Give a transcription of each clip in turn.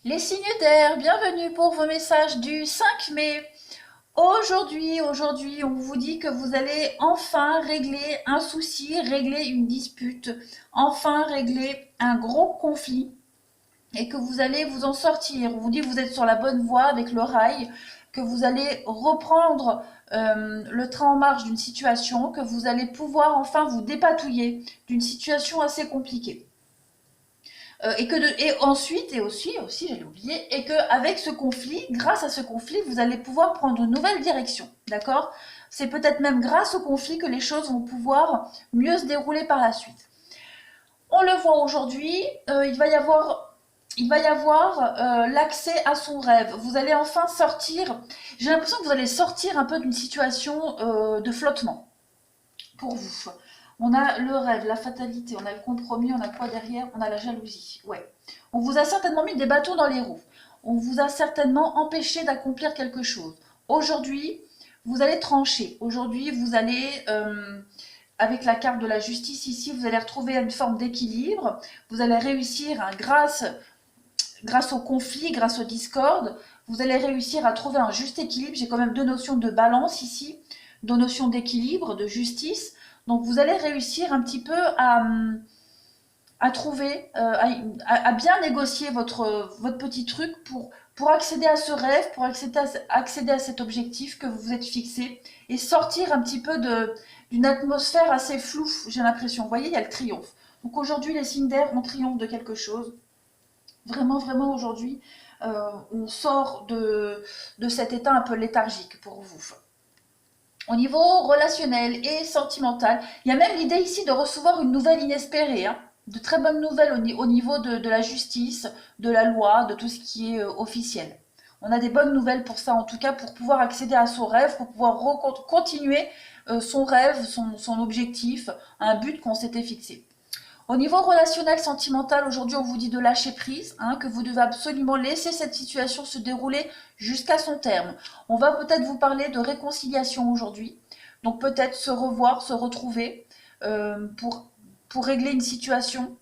Les signes d'air, bienvenue pour vos messages du 5 mai. Aujourd'hui, on vous dit que vous allez enfin régler un souci, régler une dispute, enfin régler un gros conflit et que vous allez vous en sortir. On vous dit que vous êtes sur la bonne voie avec le rail, que vous allez reprendre le train en marche d'une situation, que vous allez pouvoir enfin vous dépatouiller d'une situation assez compliquée. Et ensuite, et aussi, j'allais oublier, et que avec ce conflit, grâce à ce conflit, vous allez pouvoir prendre une nouvelle direction, d'accord? C'est peut-être même grâce au conflit que les choses vont pouvoir mieux se dérouler par la suite. On le voit aujourd'hui, il va y avoir l'accès à son rêve. Vous allez enfin sortir. J'ai l'impression que vous allez sortir un peu d'une situation de flottement pour vous. On a le rêve, la fatalité, on a le compromis, on a quoi derrière? On a la jalousie. Ouais. On vous a certainement mis des bâtons dans les roues. On vous a certainement empêché d'accomplir quelque chose. Aujourd'hui, vous allez trancher. Aujourd'hui, vous allez, avec la carte de la justice ici, vous allez retrouver une forme d'équilibre. Vous allez réussir, hein, grâce au conflit, grâce au discorde, vous allez réussir à trouver un juste équilibre. J'ai quand même deux notions de balance ici, deux notions d'équilibre, de justice. Donc vous allez réussir un petit peu à trouver, à bien négocier votre petit truc pour accéder à ce rêve, pour accéder à cet objectif que vous vous êtes fixé et sortir un petit peu d'une atmosphère assez floue, j'ai l'impression. Vous voyez, il y a le triomphe. Donc aujourd'hui, les signes d'air, on triomphe de quelque chose. Vraiment, vraiment aujourd'hui, on sort de cet état un peu léthargique pour vous. Au niveau relationnel et sentimental, il y a même l'idée ici de recevoir une nouvelle inespérée, hein, de très bonnes nouvelles au niveau de la justice, de la loi, de tout ce qui est officiel. On a des bonnes nouvelles pour ça, en tout cas pour pouvoir accéder à son rêve, pour pouvoir continuer son rêve, son objectif, un but qu'on s'était fixé. Au niveau relationnel, sentimental, aujourd'hui on vous dit de lâcher prise, hein, que vous devez absolument laisser cette situation se dérouler jusqu'à son terme. On va peut-être vous parler de réconciliation aujourd'hui, donc peut-être se revoir, se retrouver pour régler une situation,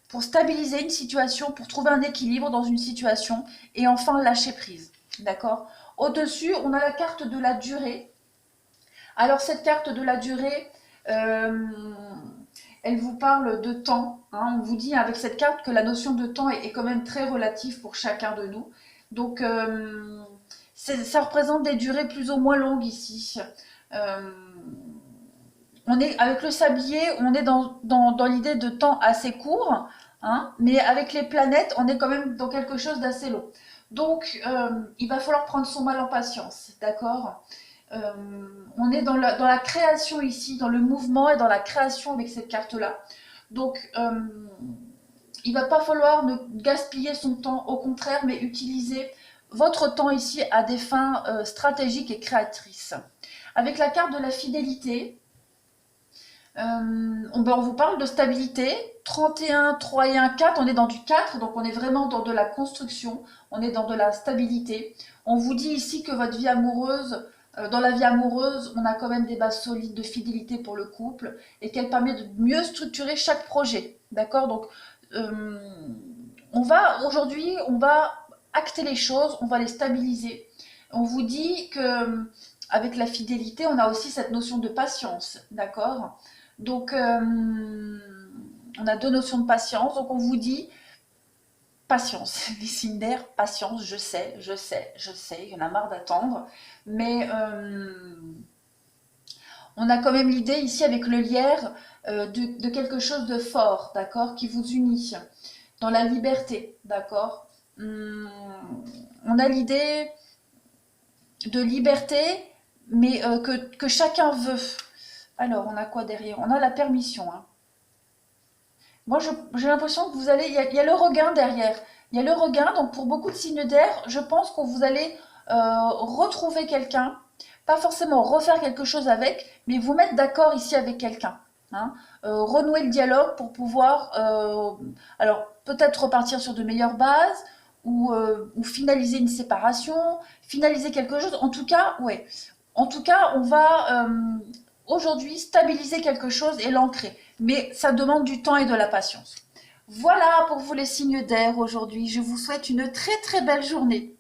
pour stabiliser une situation, pour trouver un équilibre dans une situation et enfin lâcher prise. D'accord? Au-dessus, on a la carte de la durée. Alors cette carte de la durée, euh, elle vous parle de temps, hein. On vous dit avec cette carte que la notion de temps est quand même très relative pour chacun de nous. Donc, ça représente des durées plus ou moins longues ici. Euh, on est, avec le sablier, on est dans l'idée de temps assez court, hein, mais avec les planètes, on est quand même dans quelque chose d'assez long. Donc, il va falloir prendre son mal en patience, d'accord? On est dans la création ici, dans le mouvement et dans la création avec cette carte-là. Donc, il ne va pas falloir ne gaspiller son temps, au contraire, mais utiliser votre temps ici à des fins stratégiques et créatrices. Avec la carte de la fidélité, on vous parle de stabilité. 31, 3 et 1, 4, on est dans du 4, donc on est vraiment dans de la construction, on est dans de la stabilité. On vous dit ici que votre vie amoureuse, dans la vie amoureuse, on a quand même des bases solides de fidélité pour le couple et qu'elle permet de mieux structurer chaque projet. D'accord? Donc, euh, aujourd'hui, on va acter les choses, on va les stabiliser. On vous dit que avec la fidélité, on a aussi cette notion de patience. D'accord? Donc, on a deux notions de patience. Donc, on vous dit patience, les signes d'air, patience, je sais, il y en a marre d'attendre. Mais on a quand même l'idée ici avec le lierre de quelque chose de fort, d'accord, qui vous unit dans la liberté, d'accord. On a l'idée de liberté, mais que chacun veut. Alors, on a quoi derrière? On a la permission, hein. Moi, j'ai l'impression que il y a le regain derrière. Il y a le regain, donc pour beaucoup de signes d'air, je pense que vous allez retrouver quelqu'un, pas forcément refaire quelque chose avec, mais vous mettre d'accord ici avec quelqu'un, hein. Renouer le dialogue pour pouvoir, alors peut-être repartir sur de meilleures bases, ou finaliser une séparation, finaliser quelque chose. En tout cas, ouais. En tout cas, on va aujourd'hui stabiliser quelque chose et l'ancrer. Mais ça demande du temps et de la patience. Voilà pour vous les signes d'air aujourd'hui. Je vous souhaite une très très belle journée.